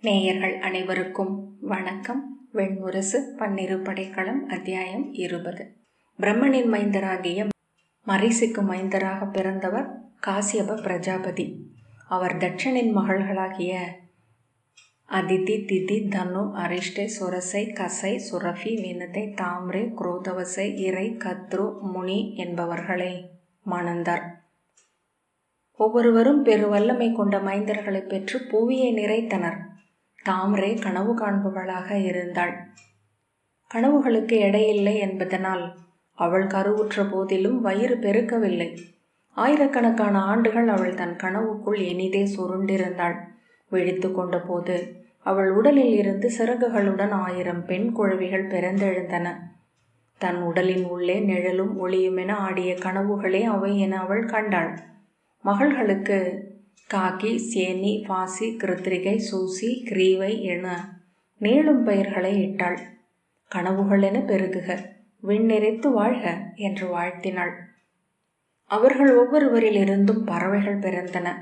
நேயர்கள் அனைவருக்கும் வணக்கம். வெண்முரசு பன்னிரு படைக்களம் அத்தியாயம் 20. பிரம்மனின் மைந்தராகிய மரீசிக்கு மைந்தராக பிறந்தவர் காசியப பிரஜாபதி. அவர் தட்சனின் மகள்களாகிய அதிதி, திதி, தனு, அரிஷ்டை, சுரசை, கசை, சுரபி, வினதை, தாம்ரே, குரோதவசை, இறை, கத்ரு, முனி என்பவர்களை மணந்தார். ஒவ்வொருவரும் பெரு வல்லமை கொண்ட மைந்தர்களை பெற்று புவியை நிறைத்தனர். தாம்ரே கனவு காண்பவளாக இருந்தாள். கனவுகளுக்கு எடையில்லை என்பதனால் அவள் கருவுற்ற போதிலும் வயிறு பெருக்கவில்லை. ஆயிரக்கணக்கான ஆண்டுகள் அவள் தன் கனவுக்குள் இனிதே சுருண்டிருந்தாள். விழித்து கொண்ட போது அவள் உடலில் இருந்து சிறகுகளுடன் 1000 பெண் குழவிகள் பிறந்தெழுந்தன. தன் உடலின் உள்ளே நிழலும் ஒளியுமென ஆடிய கனவுகளே அவை என அவள் கண்டாள். மகள்களுக்கு காக்கி, சேனி, பாசி, கிருத்திரிகை, சூசி, கிரீவை என நீளும் பெயர்களை இட்டாள். கனவுகள் என பெருகுக, விண்ணெறித்து வாழ்க என்று வாழ்த்தினாள். அவர்கள் ஒவ்வொருவரிலிருந்தும் பறவைகள் பிறந்தன.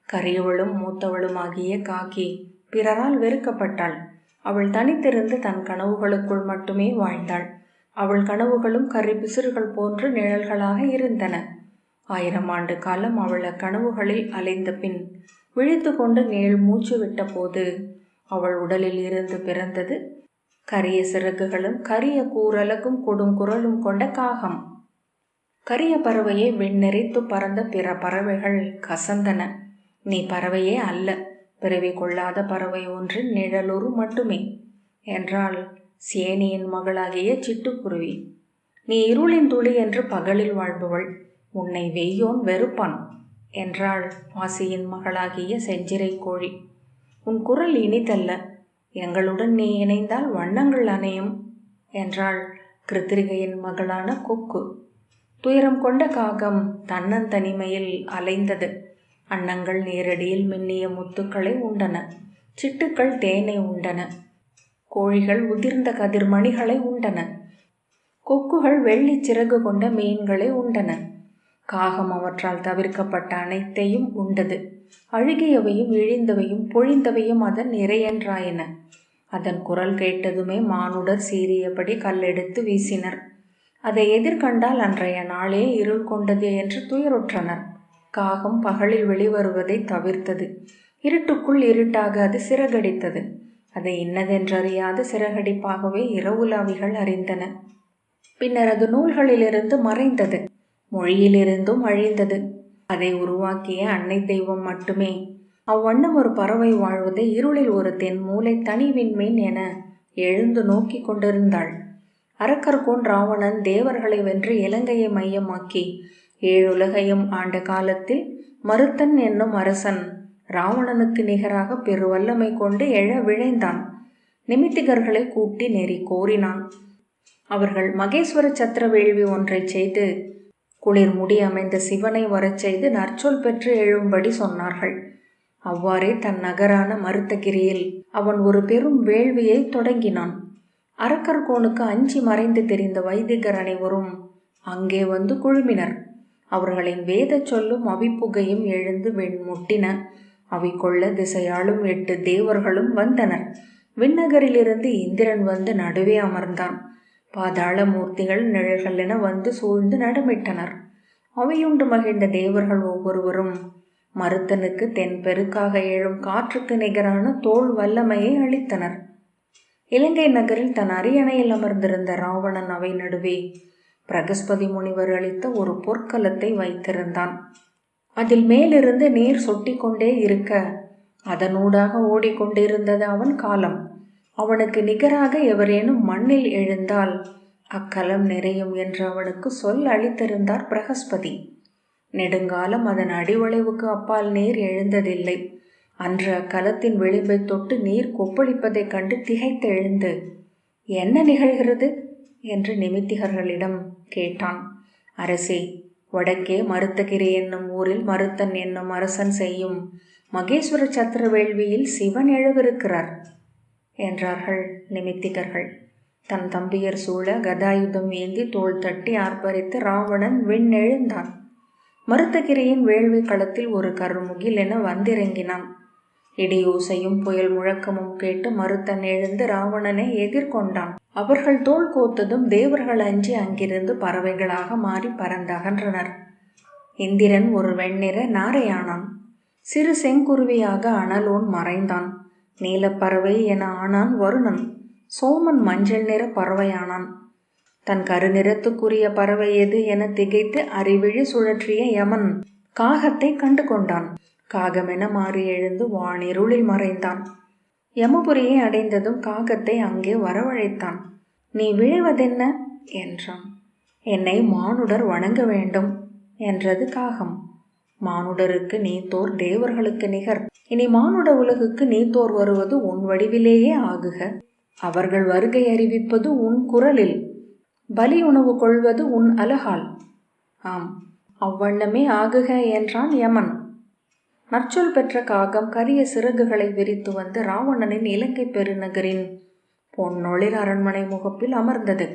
கரியவளும் மூத்தவளுமாகிய காக்கி பிறரால் வெறுக்கப்பட்டாள். அவள் தனித்திருந்து தன் கனவுகளுக்குள் மட்டுமே வாழ்ந்தாள். அவள் கனவுகளும் கரி பிசிறுகள் போன்று நிழல்களாக இருந்தன. 1000 ஆண்டு காலம் அவள் அக்கனவுகளில் அலைந்த பின் விழித்து கொண்டு நீள் மூச்சு விட்ட போது அவள் உடலில் இருந்து பிறந்தது கரிய சிறகுகளும் கரிய கூரலகும் கொடுங்குரலும் கொண்ட காகம். கரிய பறவையை விண்ணெறித்து பறந்த பிற பறவைகள் கசந்தன. நீ பறவையே அல்ல, பிறவி கொள்ளாத பறவை ஒன்றின் நிழலுரு மட்டுமே என்றாள் சேனியின் மகளாகிய சிட்டுக்குருவி. நீ இருளின் துளி என்று பகலில் வாழ்பவள், உன்னை வெய்யோன் வெறுப்பான் என்றாள் பாசியின் மகளாகிய செஞ்சிரை கோழி. உன் குரல் இனிதல்ல, எங்களுடன் நீ இணைந்தால் வண்ணங்கள் அணையும் என்றாள் கிருத்திரிகையின் மகளான கொக்கு. துயரம் கொண்ட காகம் தன்னந்தனிமையில் அலைந்தது. அன்னங்கள் நேரடியில் மின்னிய முத்துக்களை உண்டன. சிட்டுக்கள் தேனை உண்டன. கோழிகள் உதிர்ந்த கதிர்மணிகளை உண்டன. கொக்குகள் வெள்ளி சிறகு கொண்ட மீன்களை உண்டன. காகம் அவற்றால் தவிர்க்கப்பட்ட அனைத்தையும் உண்டது. அழுகியவையும் இழிந்தவையும் பொழிந்தவையும் அதன் இறையென்றாயின. அதன் குரல் கேட்டதுமே மானுடர் சீறியபடி கல்லெடுத்து வீசினர். அதை எதிர்கண்டால் அன்றைய நாளே இருள் கொண்டது என்று துயருற்றனர். காகம் பகலில் வெளிவருவதை தவிர்த்தது. இருட்டுக்குள் இருட்டாக அது சிறகடித்தது. அதை இன்னதென்றறியாத சிறகடிப்பாகவே இரவுலாவிகள் அறிந்தன. பின்னர் அது நூல்களிலிருந்து மறைந்தது, மொழியிலிருந்தும் அழிந்தது. அதை உருவாக்கிய அன்னை தெய்வம் மட்டுமே அவ்வண்ணம் ஒரு பறவை வாழ்வதை இருளில் ஒரு தென் மூலை தனி விண்மீன் என எழுந்து நோக்கி கொண்டிருந்தாள். அரக்கர்கோன் ராவணன் தேவர்களை வென்று இலங்கையை மையமாக்கி 7 உலகையும் ஆண்ட காலத்தில் மருத்தன் என்னும் அரசன் ராவணனுக்கு நிகராக பெருவல்லமை கொண்டு எழ விழைந்தான். நிமித்திகர்களை கூட்டி நெறி கோரினான். அவர்கள் மகேஸ்வர சத்திர வேள்வி ஒன்றை செய்து குளிர் முடி அமைந்த சிவனை வரச் செய்து நற்சொல் பெற்று எழும்படி சொன்னார்கள். அவ்வாறே தன் நகரான மருத்தகிரியில் அவன் ஒரு பெரும் வேள்வியை தொடங்கினான். அரக்கர்கோனுக்கு அஞ்சி மறைந்து தெரிந்த வைதிகர் அனைவரும் அங்கே வந்து குழுமினர். அவர்களின் வேத சொல்லும் அவிப்புகையும் எழுந்து வெண்முட்டின. அவை கொள்ள திசையாளும் 8 தேவர்களும் வந்தனர். விண்ணகரிலிருந்து இந்திரன் வந்து நடுவே அமர்ந்தான். பாதாள மூர்த்திகள் நிழல்கள் என வந்து சூழ்ந்து நடமிட்டனர். அவையுண்டு மகிழ்ந்த தேவர்கள் ஒவ்வொருவரும் மருத்தனுக்கு தென்பெருக்காக எழும் காற்றுக்கு நிகரான தோல் வல்லமையை அளித்தனர். இலங்கை நகரில் தன் அரியணையில் அமர்ந்திருந்த ராவணன் அவை நடுவே பிரகஸ்பதி முனிவர் அளித்த ஒரு பொற்கலத்தை வைத்திருந்தான். அதில் மேலிருந்து நீர் சொட்டி கொண்டே இருக்க அதனூடாக ஓடிக்கொண்டிருந்தது அவன் காலம். அவனுக்கு நிகராக எவரேனும் மண்ணில் எழுந்தால் அக்கலம் நிறையும் என்று அவனுக்கு சொல் அளித்திருந்தார் பிரகஸ்பதி. நெடுங்காலம் அதன் அடிவளைவுக்கு அப்பால் நீர் எழுந்ததில்லை. அன்று அக்கலத்தின் விளிம்பை தொட்டு நீர் கொப்பளிப்பதைக் கண்டு திகைத்து எழுந்து என்ன நிகழ்கிறது என்று நிமித்திகர்களிடம் கேட்டான். அரசே, வடக்கே மருத்தகிரி என்னும் ஊரில் மருத்தன் என்னும் அரசன் செய்யும் மகேஸ்வர சத்திர வேள்வியில் சிவன் எழவிருக்கிறார் என்றார்கள் நிமித்திகர்கள். தன் தம்பியர் சூழ கதாயுதம் ஏந்தி தோள் தட்டி ஆர்ப்பரித்து ராவணன் விண்ணெழுந்தான். மருத்தகிரியின் வேள்வி களத்தில் ஒரு கருமுகில் என வந்திறங்கினான். இடியோசையும் புயல் முழக்கமும் கேட்டு மறுத்தன் எழுந்து ராவணனை எதிர்கொண்டான். அவர்கள் தோள் கோத்ததும் தேவர்கள் அஞ்சி அங்கிருந்து பறவைகளாக மாறி பறந்தகன்றனர். இந்திரன் ஒரு வெண்ணிற நாரையானான். சிறு செங்குருவியாக அனலோன் மறைந்தான். நீலப்பறவை என ஆனான் வருணன். சோமன் மஞ்சள் நிற பறவையானான். தன் கருநிறத்துக்குரிய பறவை எது என திகைத்து அறிவிழி சுழற்றிய யமன் காகத்தை கண்டு கொண்டான். காகமென மாறி எழுந்து வானிருளில் மறைந்தான். யமபுரியை அடைந்ததும் காகத்தை அங்கே வரவழைத்தான். நீ விழைவதென்ன என்றான். என்னை மானுடர் வணங்க வேண்டும் என்றது காகம். மானுடருக்கு நீத்தோர் தேவர்களுக்கு நிகர். இனி மானுட உலகுக்கு நீத்தோர் வருவது உன் வடிவிலேயே ஆகுக. அவர்கள் வருகை அறிவிப்பது உன் குரலில், பலி உணவு கொள்வது உன் அலகால். ஆம், அவ்வண்ணமே ஆகுக என்றான் யமன். நற்சொல் பெற்ற காகம் கரிய சிறகுகளை விரித்து வந்து ராவணனின் இலங்கை பெருநகரின் பொன்னொளிர் அரண்மனை முகப்பில் அமர்ந்தது.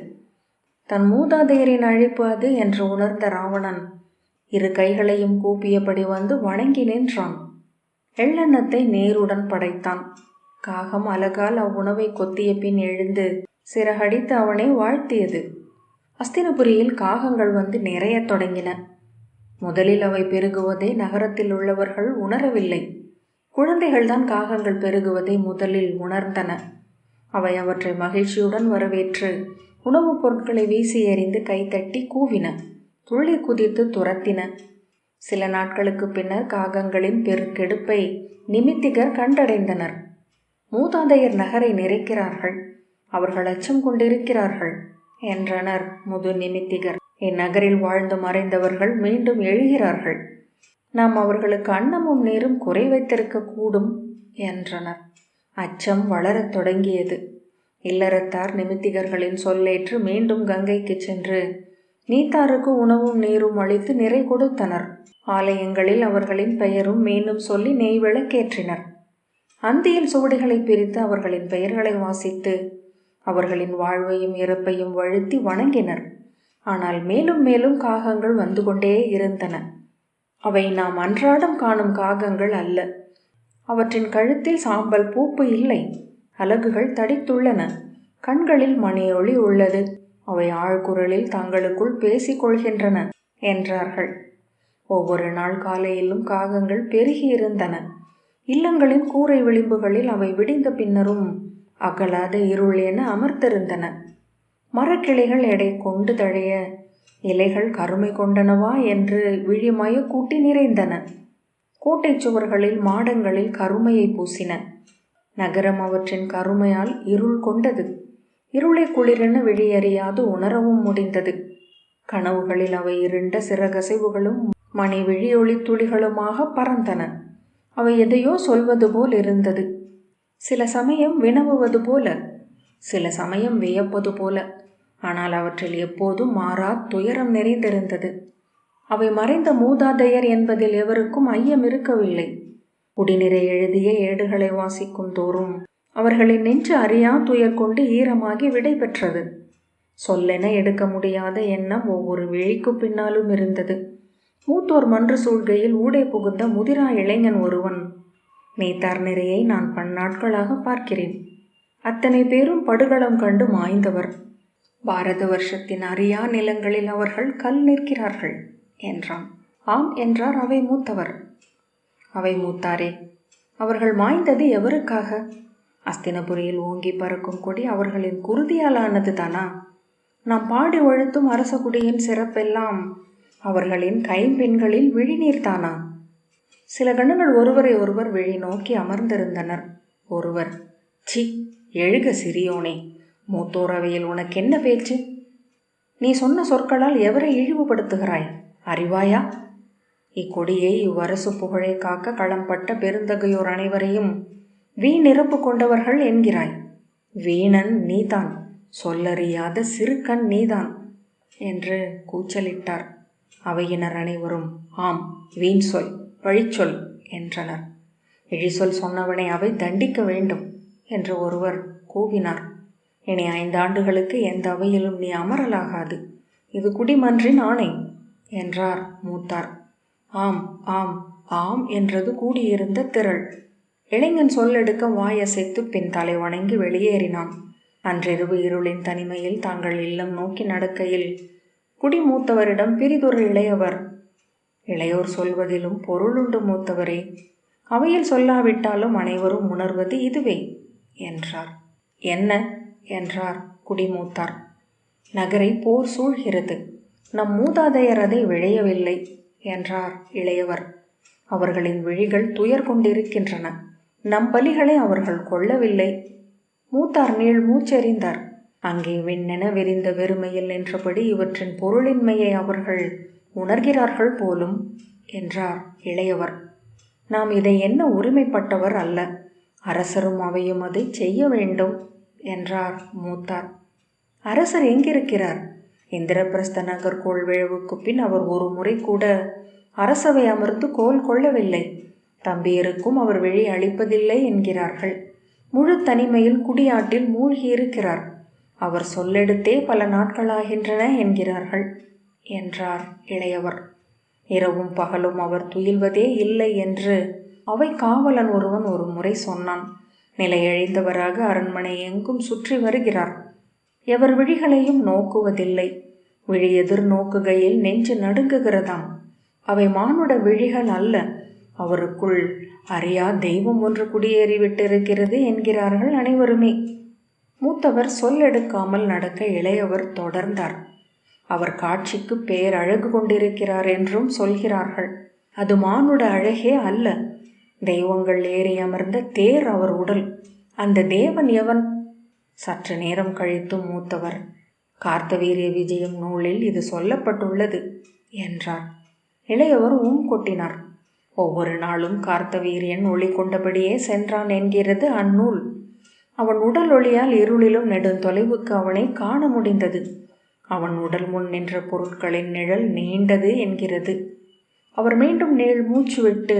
தன் மூதாதையரின் அழைப்பு அது என்று உணர்ந்த ராவணன் இரு கைகளையும் கூப்பியபடி வந்து வணங்கி நின்றான். எள்ளெண்ணத்தை நேருடன் படைத்தான். காகம் அலகால் அவ்வுணவை கொத்திய பின் எழுந்து சிறகடித்து அவனை வாழ்த்தியது. அஸ்தினபுரியில் காகங்கள் வந்து நிறையத் தொடங்கின. முதலில் அவை பெருகுவதை நகரத்தில் உள்ளவர்கள் உணரவில்லை. குழந்தைகள்தான் காகங்கள் பெருகுவதை முதலில் உணர்ந்தன. அவை அவற்றை மகிழ்ச்சியுடன் வரவேற்று உணவுப் பொருட்களை வீசி எறிந்து கைத்தட்டி கூவின. துள்ளி குதித்து துரத்தின. சில நாட்களுக்கு பின்னர் காகங்களின் பெருக்கெடுப்பை நிமித்திகர் கண்டடைந்தனர். மூதாதையர் நகரை நிறைக்கிறார்கள், அவர்கள் அச்சம் கொண்டிருக்கிறார்கள் என்றனர் முது நிமித்திகர். இந்நகரில் வாழ்ந்து மறைந்தவர்கள் மீண்டும் எழுகிறார்கள். நாம் அவர்களுக்கு அன்னமும் நீரும் குறை வைத்திருக்க கூடும் என்றனர். அச்சம் வளரத் தொடங்கியது. இல்லறத்தார் நிமித்திகர்களின் சொல்லேற்று மீண்டும் கங்கைக்கு சென்று நீத்தாருக்கு உணவும் நீரும் அளித்து நிறை கொடுத்தனர். ஆலயங்களில் அவர்களின் பெயரும் மீண்டும் சொல்லி நெய் விளக்கேற்றினர். அந்தியில் சுவடிகளை பிரித்து அவர்களின் பெயர்களை வாசித்து அவர்களின் வாழ்வையும் இறப்பையும் வழுத்தி வணங்கினர். ஆனால் மேலும் மேலும் காகங்கள் வந்து கொண்டே இருந்தன. அவை நாம் அன்றாடம் காணும் காகங்கள் அல்ல. அவற்றின் கழுத்தில் சாம்பல் பூப்பு இல்லை. அலகுகள் தடித்துள்ளன. கண்களில் மணியொளி உள்ளது. அவை ஆழ்குரலில் தங்களுக்குள் பேசிக் கொள்கின்றன என்றார்கள். ஒவ்வொரு நாள் காலையிலும் காகங்கள் பெருகி இருந்தன. இல்லங்களின் கூரை விளிம்புகளில் அவை விடிந்த பின்னரும் அகலாத இருள் என அமர்ந்திருந்தன. மரக்கிளைகள் எடை கொண்டு தழைய இலைகள் கருமை கொண்டனவா என்று விழிமய கூட்டி நிறைந்தன. கோட்டை சுவர்களில் மாடங்களில் கருமையை பூசின. நகரம் அவற்றின் கருமையால் இருள் கொண்டது. இருளை குளிரென விழியறியாது உணரவும் முடிந்தது. கனவுகளில் அவை இருண்ட சிறகசைவுகளும் மணி விழியொளி துளிகளுமாக பறந்தன. அவை எதையோ சொல்வது போல் இருந்தது. சில சமயம் வினவுவது போல, சில சமயம் வியப்பது போல. ஆனால் அவற்றில் எப்போதும் மாறா துயரம் நிறைந்திருந்தது. அவை மறைந்த மூதாதையர் என்பதில் எவருக்கும் ஐயம் இருக்கவில்லை. குடிநிறை எழுதிய ஏடுகளை வாசிக்கும் தோறும் அவர்களின் நெஞ்சு அறியா துயர் கொண்டு ஈரமாகி விடை பெற்றது. சொல்லென எடுக்க முடியாத எண்ணம் ஒவ்வொரு விழிக்கு பின்னாலும் இருந்தது. மூத்தோர் மன்று சூழ்கையில் ஊடே புகுந்த முதிரா இளைஞன் ஒருவன், நீத்தார் நிறையை நான் பன்னாட்களாக பார்க்கிறேன். அத்தனை பேரும் படுகளம் கண்டு மாய்ந்தவர். பாரத வருஷத்தின் அறியா நிலங்களில் அவர்கள் கல் நிற்கிறார்கள் என்றான். ஆம் என்றார் அவை மூத்தவர். அவை மூத்தாரே, அவர்கள் மாய்ந்தது எவருக்காக? அஸ்தினபுரியில் ஓங்கி பறக்கும் கொடி அவர்களின் குருதியாலானது தானா? நாம் பாடி ஒழுத்தும் அரசகுடியின் சிறப்பெல்லாம் அவர்களின் கைம்பெண்களில் விழிநீர் தானா? சில கணங்கள் ஒருவரை ஒருவர் விழி நோக்கி அமர்ந்திருந்தனர். ஒருவர், சி, எழுக சிறியோனே, மூத்தோர் அவையில் உனக்கு என்ன பேச்சு? நீ சொன்ன சொற்களால் எவரை இழிவுபடுத்துகிறாய்? அறிவாயா? இக்கொடியை இவ்வரசு புகழை காக்க களம்பட்ட பெருந்தகையோர் அனைவரையும் வீணிறப்பு கொண்டவர்கள் என்கிறாய். வீணன் நீதான், சொல்லறியாத சிறுகண் நீதான் என்று கூச்சலிட்டார். அவையினர் அனைவரும் ஆம், வீண் சொல், பழிச்சொல் என்றனர். இழிசொல் சொன்னவனை அவை தண்டிக்க வேண்டும் என்று ஒருவர் கூவினார். இனி 5 ஆண்டுகளுக்கு எந்த அவையிலும் நீ அமரலாகாது, இது குடிமன்றின் ஆணை என்றார் மூத்தார். ஆம் ஆம் ஆம் என்றது கூடியிருந்த திரள். இளைஞன் சொல்லெடுக்க வாயசைத்து பின் தலை வணங்கி வெளியேறினான். அன்றிரவு இருளின் தனிமையில் தாங்கள் இல்லம் நோக்கி நடக்கையில் குடிமூத்தவரிடம் பிரிதொரு இளையவர், இளையோர் சொல்வதிலும் பொருளுண்டு மூத்தவரே, அவையில் சொல்லாவிட்டாலும் அனைவரும் உணர்வது இதுவே என்றார். என்ன என்றார் குடிமூத்தார். நகரை போர் சூழ்கிறது, நம் மூதாதையர் அதை விழையவில்லை என்றார் இளையவர். அவர்களின் விழிகள் துயர் கொண்டிருக்கின்றன, நம் பலிகளை அவர்கள் கொள்ளவில்லை. மூத்தார் நீள் மூச்செறிந்தார். அங்கே விண்ணென விரிந்த வெறுமையில் நின்றபடி இவற்றின் பொருளின்மையை அவர்கள் உணர்கிறார்கள் போலும் என்றார் இளையவர். நாம் இதை என்ன உரிமைப்பட்டவர் அல்ல, அரசரும் அவையும் அதை செய்ய வேண்டும் என்றார் மூத்தார். அரசர் எங்கிருக்கிறார்? இந்திரபிரஸ்த நகர் கோள்விழவுக்கு பின் அவர் ஒரு முறை கூட அரசவை அமர்ந்து கோல் கொள்ளவில்லை. தம்பியருக்கும் அவர் வெளி அளிப்பதில்லை என்கிறார்கள். முழு தனிமையில் குடியாட்டில் மூழ்கி இருக்கிறார். அவர் சொல்லெடுத்தே பல நாட்களாகின்றன என்கிறார்கள் என்றார் இளையவர். இரவும் பகலும் அவர் துயில்வதே இல்லை என்று அவை காவலன் ஒருவன் ஒரு முறை சொன்னான். நிலையழிந்தவராக அரண்மனை எங்கும் சுற்றி வருகிறார். எவர் விழிகளையும் நோக்குவதில்லை. விழி எதிர் நோக்குகையில் நெஞ்சு நடுங்குகிறதாம். அவை மானுட விழிகள் அல்ல, அவருக்குள் அறியா தெய்வம் ஒன்று குடியேறிவிட்டிருக்கிறது என்கிறார்கள் அனைவருமே. மூத்தவர் சொல்லெடுக்காமல் நடக்க இளையவர் தொடர்ந்தார். அவர் காட்சிக்கு பேரழகு கொண்டிருக்கிறார் என்றும் சொல்கிறார்கள். அது மானுட அழகே அல்ல, தெய்வங்கள் ஏறி அமர்ந்த தேர் அவர் உடல். அந்த தேவன் எவன்? சற்று நேரம் கழித்து மூத்தவர், கார்த்தவீரிய விஜயம் நூலில் இது சொல்லப்பட்டுள்ளது என்றார். இளையவர் கொட்டினார். ஒவ்வொரு நாளும் கார்த்தவீரியன் ஒளி கொண்டபடியே சென்றான் என்கிறது அந்நூல். அவன் உடல் ஒளியால் இருளிலும் நெடுந்தொலைவுக்கு அவனை காண முடிந்தது. அவன் உடல் முன் நின்ற பொருட்களின் நிழல் நீண்டது என்கிறது. அவர் மீண்டும் நீள் மூச்சு விட்டு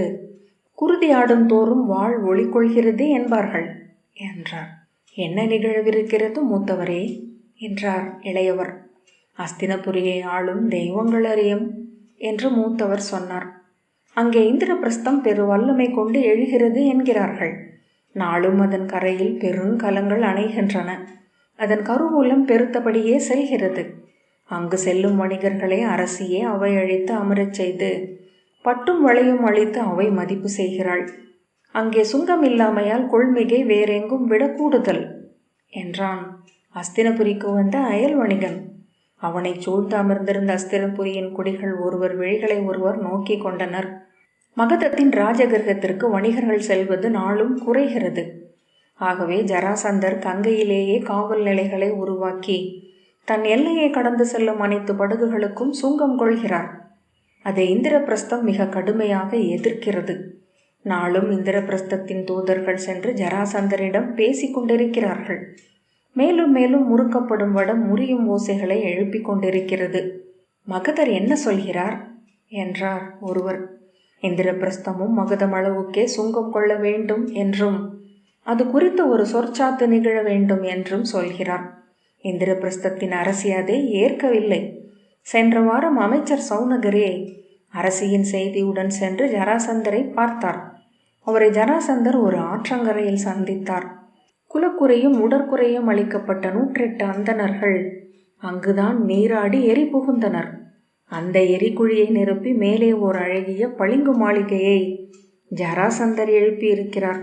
குருதி ஆடும் தோறும் வாழ் ஒளி கொள்கிறது என்பார்கள் என்றார். என்ன நிகழவிருக்கிறது மூத்தவரே என்றார் இளையவர். அஸ்தினபுரியை ஆளும் தெய்வங்கள் அறியும் என்று மூத்தவர் சொன்னார். அங்கே இந்திரபிரஸ்தம் பெரு வல்லமை கொண்டு எழுகிறது என்கிறார்கள். நாளும் அதன் கரையில் பெருங்கலங்கள் அணைகின்றன. அதன் கருவூலம் பெருத்தபடியே செல்கிறது. அங்கு செல்லும் வணிகர்களை அரசியே அவை அழித்து அமரச் செய்து பட்டும் வளையும் அழித்து அவை மதிப்பு செய்கிறாள். அங்கே சுங்கம் இல்லாமையால் கொள்மிகை வேறெங்கும் விட கூடுதல் என்றான் அஸ்தினபுரிக்கு வந்த அயல் வணிகன். அவனை சூழ்ந்து அமர்ந்திருந்த அஸ்தினபுரியின் குடிகள் ஒருவர் விழிகளை ஒருவர் நோக்கி கொண்டனர். மகதத்தின் ராஜகிரகத்திற்கு வணிகர்கள் செல்வது நாளும் குறைகிறது. ஆகவே ஜராசந்தர் கங்கையிலேயே காவல் நிலைகளை உருவாக்கி தன் எல்லையை கடந்து செல்லும் அனைத்து படகுகளுக்கும் சுங்கம் கொள்கிறார். அதை இந்திரபிரஸ்தம் மிக கடுமையாக எதிர்க்கிறது. நாளும் இந்திரபிரஸ்தத்தின் தூதர்கள் சென்று ஜராசந்தரிடம் பேசிக் கொண்டிருக்கிறார்கள். மேலும் மேலும் முறுக்கப்படும் வடம் முறியும் ஓசைகளை எழுப்பிக் கொண்டிருக்கிறது. மகதர் என்ன சொல்கிறார் என்றார் ஒருவர். இந்திரபிரஸ்தமும் மகதம் அளவுக்கே சுங்கம் கொள்ள வேண்டும் என்றும் அது குறித்து ஒரு சொற்சாத்து நிகழ வேண்டும் என்றும் சொல்கிறார். இந்திரபிரஸ்தத்தின் அரசி அதை ஏற்கவில்லை. சென்ற வாரம் அமைச்சர் சௌனகரே அரசியின் செய்தியுடன் சென்று ஜராசந்தரை பார்த்தார். அவரை ஜராசந்தர் ஒரு ஆற்றங்கரையில் சந்தித்தார். குலக்குறையும் உடற்குறையும் அளிக்கப்பட்ட 108 அந்தணர்கள் அங்குதான் நீராடி எரி புகுந்தனர். அந்த எரிக்குழியை நிரப்பி மேலே ஓர் அழகிய பளிங்கு மாளிகையை ஜராசந்தர் எழுப்பி இருக்கிறார்.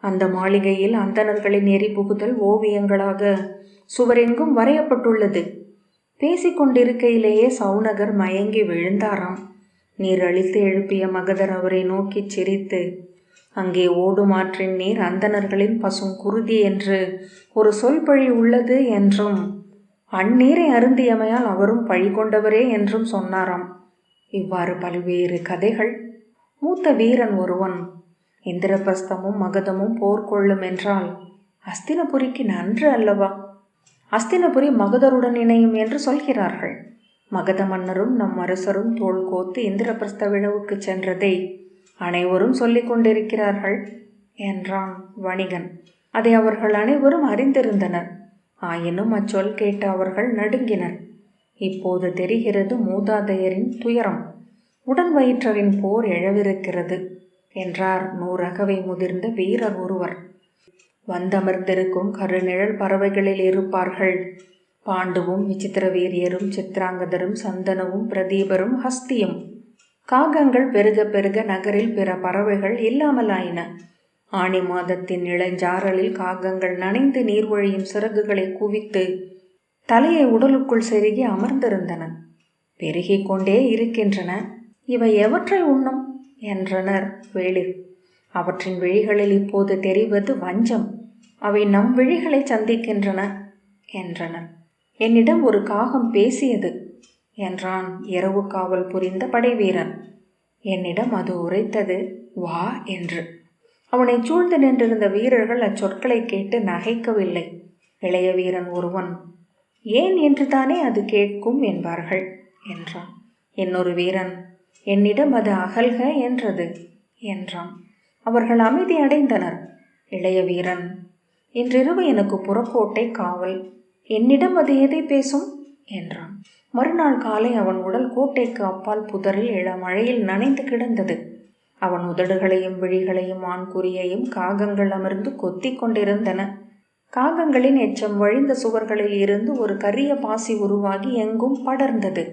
அந்த மாளிகையில் அந்தணர்களின் எரி புகுதல் ஓவியங்களாக சுவரெங்கும் வரையப்பட்டுள்ளது. பேசிக்கொண்டிருக்கையிலேயே சௌனகர் மயங்கி விழுந்தாராம். நீர் அழித்து எழுப்பிய மகதர் அவரை நோக்கி சிரித்து, அங்கே ஓடும் ஆற்றின் நீர் அந்தணர்களின் பசும் குருதி என்று ஒரு சொல் பழி உள்ளது என்றும் அந்நீரை அருந்தியமையால் அவரும் பழி கொண்டவரே என்றும் சொன்னாராம். இவ்வாறு பல்வேறு கதைகள். மூத்த வீரன் ஒருவன், இந்திரபிரஸ்தமும் மகதமும் போர்க்கொள்ளும் என்றால் அஸ்தினபுரிக்கு நன்று அல்லவா? அஸ்தினபுரி மகதருடன் இணையும் என்று சொல்கிறார்கள். மகத மன்னரும் நம் அரசரும் தோள் கோத்து இந்திரபிரஸ்த விழவுக்கு சென்றதை அனைவரும் சொல்லிக் கொண்டிருக்கிறார்கள் என்றான் வணிகன். அதை அவர்கள் அனைவரும் அறிந்திருந்தனர். ஆயினும் அச்சொல் கேட்டு அவர்கள் நடுங்கினர். இப்போது தெரிகிறது மூதாதையரின் துயரம். உடன் வயிற்றரின் போர் எழவிருக்கிறது. என்றார் நூறகவை முதிர்ந்த வீரர் ஒருவர். வந்தமர்ந்திருக்கும் கருநிழல் பறவைகளில் இருப்பார்கள். பாண்டுவும் விசித்திர வீரியரும் சித்ராங்கதரும் சந்தனவும் பிரதீபரும் ஹஸ்தியும். காகங்கள் பெருக பெருக நகரில் பிற பறவைகள் இல்லாமலாயின. ஆணி மாதத்தின் இளஞ்சாரலில் காகங்கள் நனைந்து நீர்வழியின் சிறகுகளை குவித்து தலையை உடலுக்குள் செருகி அமர்ந்திருந்தன. பெருகிக் கொண்டே இருக்கின்றன. இவை எவற்றை உண்ணும் என்றனர் வேளிர். அவற்றின் விழிகளில் இப்போது தெரிவது வஞ்சம். அவை நம் விழிகளை சந்திக்கின்றன என்றனர். என்னிடம் ஒரு காகம் பேசியது என்றான் இரவு காவல் புரிந்த படைவீரன். என்னிடம் அது உரைத்தது வா என்று. அவனை சூழ்ந்து நின்றிருந்த வீரர்கள் அச்சொற்களை கேட்டு நகைக்கவில்லை. இளைய வீரன் ஒருவன், ஏன் என்று தானே அது கேட்கும் என்பார்கள் என்றான். இன்னொரு வீரன், என்னிடம் அது அகல்க என்றது என்றான். அவர்கள் அமைதி அடைந்தனர். இளைய வீரன், இன்றிரவு எனக்கு புறக்கோட்டை காவல், என்னிடம் அது எதை பேசும் என்றான். மறுநாள் காலை அவன் உடல் கோட்டைக்கு அப்பால் புதரில் இளமழையில் நனைந்து கிடந்தது. அவன் உதடுகளையும் விழிகளையும் ஆண்குறியையும் காகங்கள் அமர்ந்து கொத்தி கொண்டிருந்தன. காகங்களின் எச்சம் வழிந்த சுவர்களில் இருந்து ஒரு கரிய பாசி உருவாகி எங்கும் படர்ந்தது.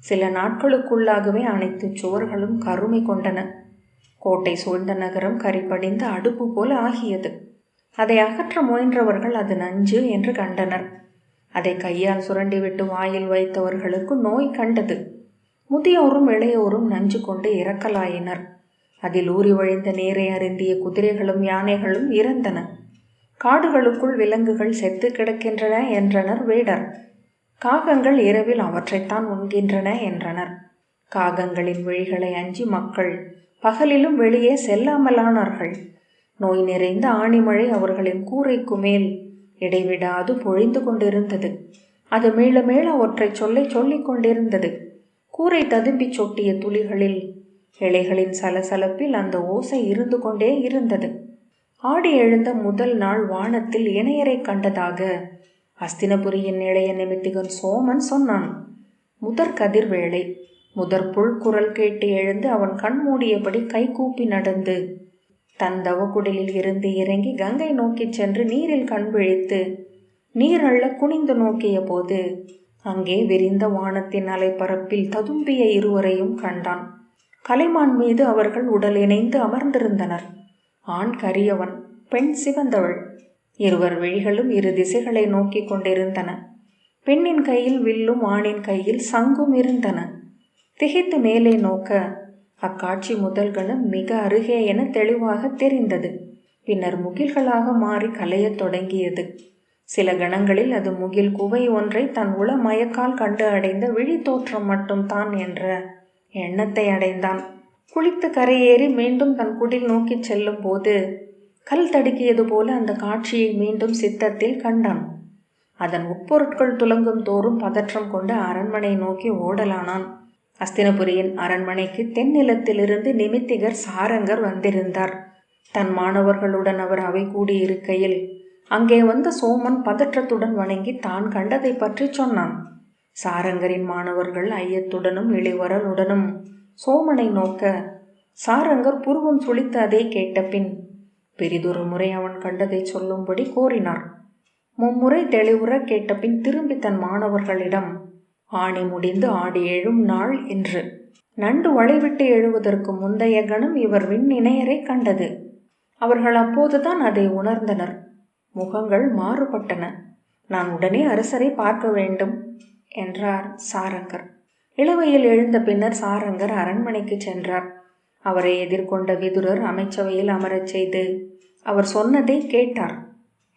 சில நாட்களுக்குள்ளாகவே அனைத்து சுவர்களும் கருமை கொண்டன. கோட்டை சூழ்ந்த நகரம் கரிபடிந்த அடுப்பு போல ஆகியது. அதை அகற்ற முயன்றவர்கள் அது நஞ்சு என்று கண்டனர். அதை கையால் சுரண்டிவிட்டு வாயில் வைத்தவர்களுக்கு நோய் கண்டது. முதியோரும் இளையோரும் நஞ்சு கொண்டு இறக்கலாயினர். அதில் ஊறி வழிந்த நீரை அருந்திய குதிரைகளும் யானைகளும் இறந்தன. காடுகளுக்குள் விலங்குகள் செத்து கிடக்கின்றன என்றனர் வேடர். காகங்கள் இரவில் அவற்றைத்தான் உண்கின்றன என்றனர். காகங்களின் விழிகளை அஞ்சி மக்கள் பகலிலும் வெளியே செல்லாமலானார்கள். நோய் நிறைந்த ஆணிமழை அவர்களின் கூரைக்கு மேல் இடைவிடாது பொழிந்து கொண்டிருந்தது. அது மீள மீள ஒற்றை சொல்லிக் கொண்டிருந்தது. கூரை ததும்பி சொட்டிய துளிகளில் இலைகளின் சலசலப்பில் அந்த ஓசை இருந்து கொண்டே இருந்தது. ஆடி எழுந்த முதல் நாள் வானத்தில் இணையரை கண்டதாக அஸ்தினபுரியின் இளைய நிமித்திகன் சோமன் சொன்னான். முதற் கதிர்வேளை. முதற் புல்குரல் கேட்டு எழுந்து அவன் கண்மூடியபடி கை கூப்பி நடந்து தன் தவக்குடலில் இருந்து இறங்கி கங்கை நோக்கி சென்று நீரில் கண் விழித்து நீர் அள்ள குனிந்து நோக்கிய போது அங்கே விரிந்த வானத்தின் அலைப்பரப்பில் ததும்பிய இருவரையும் கண்டான். கலைமான் மீது அவர்கள் உடல் இணைந்து அமர்ந்திருந்தனர். ஆண் கரியவன், பெண் சிவந்தவள். இருவர் விழிகளும் இரு திசைகளை நோக்கி கொண்டிருந்தன. பெண்ணின் கையில் வில்லும் ஆணின் கையில் சங்கும் இருந்தன. திகைத்து மேலே நோக்க அக்காட்சி முதல் கணம் மிக அருகே என தெளிவாக தெரிந்தது. பின்னர் முகில்களாக மாறி கலையத் தொடங்கியது. சில கணங்களில் அது முகில் குவை ஒன்றை தன் உள மயக்கால் கண்டு அடைந்த விழி தோற்றம் மட்டும் தான் என்ற எண்ணத்தை அடைந்தான். குளித்து கரையேறி மீண்டும் தன் குடில் நோக்கி செல்லும் போது கல் தடுக்கியது போல அந்த காட்சியை மீண்டும் சித்தத்தில் கண்டான். அதன் உட்பொருட்கள் துலங்கும் தோறும் பதற்றம் கொண்டு அரண்மனை நோக்கி ஓடலானான். அஸ்தினபுரியின் அரண்மனைக்கு தென்னிலத்திலிருந்து நிமித்திகர் சாரங்கர் வந்திருந்தார். தன் மாணவர்களுடன் அவர் அவை கூடியிருக்கையில் அங்கே வந்த சோமன் பதற்றத்துடன் வணங்கி தான் கண்டதை பற்றி சொன்னான். சாரங்கரின் மாணவர்கள் ஐயத்துடனும் இளிவரலுடனும் சோமனை நோக்க சாரங்கர் புருவம் சுளித்து அதை கேட்ட பின் பெரிதொரு முறை அவன் கண்டதை சொல்லும்படி கோரினார். மும்முறை தெளிவுற கேட்ட பின் திரும்பி தன் மாணவர்களிடம், ஆணி முடிந்து ஆடி எழும் நாள் என்று. நண்டு வளைவிட்டு எழுவதற்கு முந்தைய கணம் இவர் விண்ணிணையரை கண்டது. அவர்கள் அப்போதுதான் அதை உணர்ந்தனர். முகங்கள் மாறுபட்டன. நான் உடனே அரசரை பார்க்க வேண்டும் என்றார் சாரங்கர். இளவையில் எழுந்த பின்னர் சாரங்கர் அரண்மனைக்கு சென்றார். அவரை எதிர்கொண்ட விதுரர் அமைச்சவையில் அமரச் செய்து அவர் சொன்னதை கேட்டார்.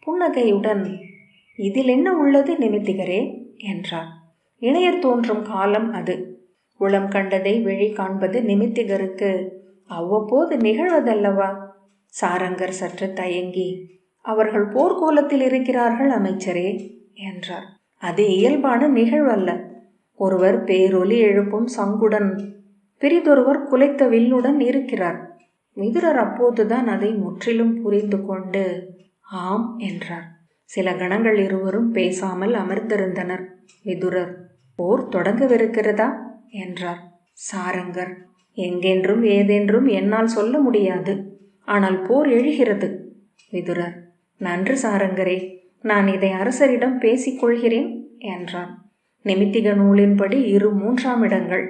புன்னகையுடன், இதில் என்ன உள்ளது நிமித்திகரே என்றார். இணையர் தோன்றும் காலம் அது. உளம் கண்டதை விழி காண்பது நிமித்திகருக்கு அவ்வப்போது நிகழ்வதல்லவா? சாரங்கர் சற்று தயங்கி, அவர்கள் போர்க்கோலத்தில் இருக்கிறார்கள் அமைச்சரே என்றார். அது இயல்பான நிகழ்வல்ல. ஒருவர் பேரொலி எழுப்பும் சங்குடன், பிரிதொருவர் குலைத்த வில்லுடன் இருக்கிறார். விதுரர் அப்போதுதான் அதை முற்றிலும் புரிந்து கொண்டு ஆம் என்றார். சில கணங்கள் இருவரும் பேசாமல் அமர்ந்திருந்தனர். விதுரர், போர் தொடங்கவிருக்கிறதா என்றார். சாரங்கர், எங்கென்றும் ஏதென்றும் என்னால் சொல்ல முடியாது. ஆனால் போர் எழுகிறது. விதுரர்: நன்று சாரங்கரே, நான் இதை அரசரிடம் பேசிக்கொள்கிறேன் என்றார். நிமித்திக நூலின்படி 2/3 இடங்கள்.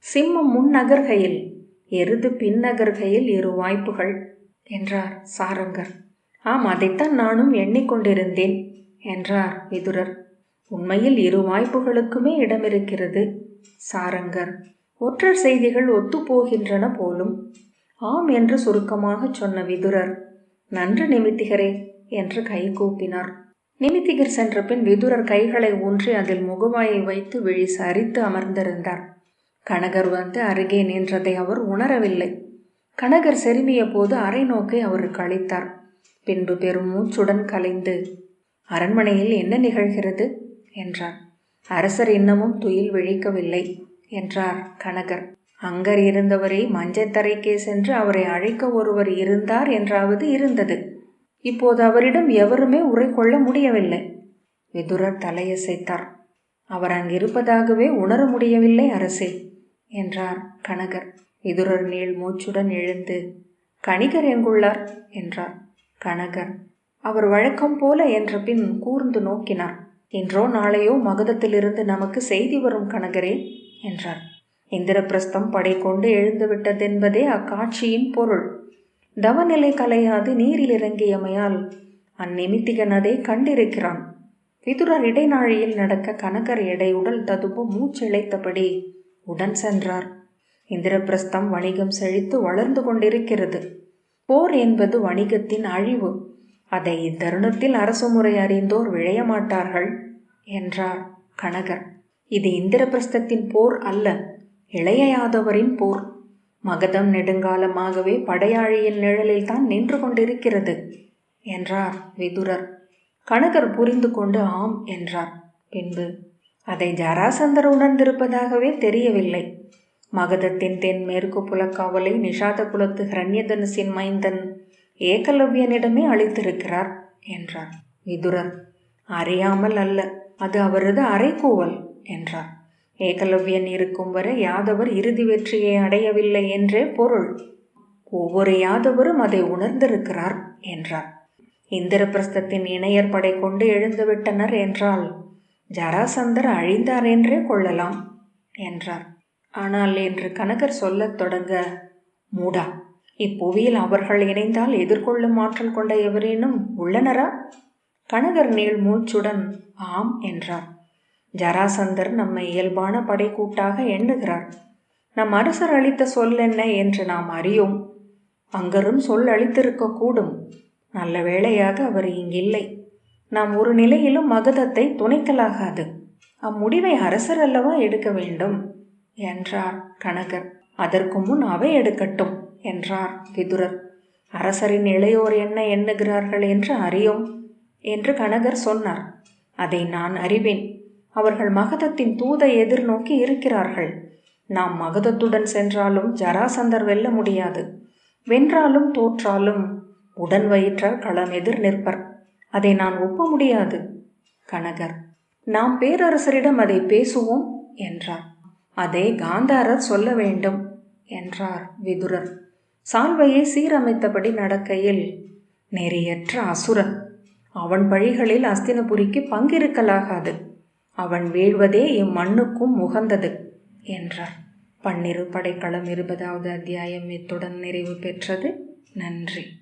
சிம்மம் முன் நகர்கையில், எருது பின் நகர்கையில் 2 வாய்ப்புகள் என்றார் சாரங்கர். ஆம், அதைத்தான் நானும் எண்ணிக்கொண்டிருந்தேன் என்றார் விதுரர். உண்மையில் 2 வாய்ப்புகளுக்குமே இடமிருக்கிறது. சாரங்கர்: ஒற்றர் செய்திகள் ஒத்துப்போகின்றன போலும். ஆம் என்று சுருக்கமாக சொன்ன விதுரர், நன்று நிமித்திகரே என்று கை கூப்பினார். நிமித்திகர் சென்ற பின் விதுரர் கைகளை ஊன்றி அதில் முகவாயை வைத்து விழி சரித்து அமர்ந்திருந்தார். கனகர் வந்து அருகே நின்றதை அவர் உணரவில்லை. கனகர் செருமிய போது அரை நோக்கை அவருக்கு அளித்தார். பின்பு பெரும் மூச்சுடன் கலைந்து, அரண்மனையில் என்ன நிகழ்கிறது என்றார். அரசர் இன்னமும் துயில் விழிக்கவில்லை என்றார் கனகர். அங்கர் இருந்தவரை மஞ்சத்தரைக்கே சென்று அவரை அழைக்க ஒருவர் இருந்தார் என்றாவது இருந்தது. இப்போது அவரிடம் எவருமே உரை கொள்ள முடியவில்லை. விதுரர் தலையசைத்தார். அவர் அங்கிருப்பதாகவே உணர முடியவில்லை அரசே என்றார் கனகர். விதுரர் நீள் மூச்சுடன் எழுந்து, கணிகர் எங்குள்ளார் என்றார். கனகர் அவர் வழக்கம் போல என்ற பின் கூர்ந்து நோக்கினார். இன்றோ நாளையோ மகதத்திலிருந்து நமக்கு செய்தி வரும் கனகரே என்றார். இந்திரபிரஸ்தம் படை கொண்டு எழுந்துவிட்டதென்பதே அக்காட்சியின் பொருள். தவநிலை கலையாது நீரில் இறங்கியமையால் அந்நிமித்திகன் அதை கண்டிருக்கிறான். விதுரர் இடைநாழியில் நடக்க கனகர் எடையுடல் ததும்ப மூச்சிழைத்தபடி உடன் சென்றார். இந்திரபிரஸ்தம் வணிகம் செழித்து வளர்ந்து கொண்டிருக்கிறது. போர் என்பது வணிகத்தின் அழிவு. அதை இத்தருணத்தில் அரசு முறை அறிந்தோர் விழையமாட்டார்கள் என்றார் கனகர். இது இந்திரபிரஸ்தத்தின் போர் அல்ல, இளைய யாதவரின் போர். மகதம் நெடுங்காலமாகவே படையாழியின் நிழலில் தான் நின்று கொண்டிருக்கிறது என்றார் விதுரர். கனகர் புரிந்து கொண்டு ஆம் என்றார். பின்பு, அதை ஜராசந்தர் உணர்ந்திருப்பதாகவே தெரியவில்லை. மகதத்தின் தென்மேற்கு புலக்காவலை நிஷாத குலத்து ஹிரண்யதனுசின் மைந்தன் ஏகலவ்யனிடமே அளித்திருக்கிறார் என்றார். விதுரர்: அறியாமல் அல்ல, அது அவரது அறைகூவல் என்றார். ஏகலவ்யன் இருக்கும் வரை யாதவர் இறுதி வெற்றியை அடையவில்லை என்றே பொருள். ஒவ்வொரு யாதவரும் அதை உணர்ந்திருக்கிறார் என்றார். இந்திரபிரஸ்தத்தின் இணையர் படை கொண்டு எழுந்துவிட்டனர் என்றால் ஜராசந்தர் அழிந்தார் என்றே கொள்ளலாம் என்றார். ஆனால் என்று கனகர் சொல்லத் தொடங்க, மூடா, இப்புவியில் அவர்கள் இணைந்தால் எதிர்கொள்ளும் ஆற்றல் கொண்ட எவரேனும் உள்ளனரா? கனகர் நீள் மூச்சுடன் ஆம் என்றார். ஜராசந்தர் நம்மை இயல்பான படைக்கூட்டாக எண்ணுகிறார். நம் அரசர் அளித்த சொல் என்ன என்று நாம் அறியோம். அங்கரும் சொல் அளித்திருக்க கூடும். நல்ல வேளையாக அவர் இங்கில்லை. நாம் ஒரு நிலையிலும் மகதத்தை துணைக்கலாகாது. அம்முடிவை அரசர் அல்லவா எடுக்க வேண்டும் என்றார் கனகர். அதற்கு முன் அவை எடுக்கட்டும் என்றார் விதுரர். அரசரின் இளையோர் என்ன எண்ணுகிறார்கள் என்று அறியோம் என்று கனகர் சொன்னார். அதை நான் அறிவேன். அவர்கள் மகதத்தின் தூதை எதிர்நோக்கி இருக்கிறார்கள். நாம் மகதத்துடன் சென்றாலும் ஜராசந்தர் வெல்ல முடியாது. வென்றாலும் தோற்றாலும் உடன் வயிற்றால் களம் எதிர் நிற்பர். அதை நான் ஒப்ப முடியாது. கனகர்: நாம் பேரரசரிடம் அதை பேசுவோம் என்றார். அதை காந்தாரர் சொல்ல வேண்டும் என்றார் விதுரர். சால்வையை சீரமைத்தபடி நடக்கையில், நெறியற்ற அசுரன், அவன் பழிகளில் அஸ்தினபுரிக்கு பங்கிருக்கலாகாது. அவன் வீழ்வதே இம்மண்ணுக்கும் உகந்தது என்றார். 12 படைக்களம் 20வது அத்தியாயம் இத்துடன் நிறைவு பெற்றது. நன்றி.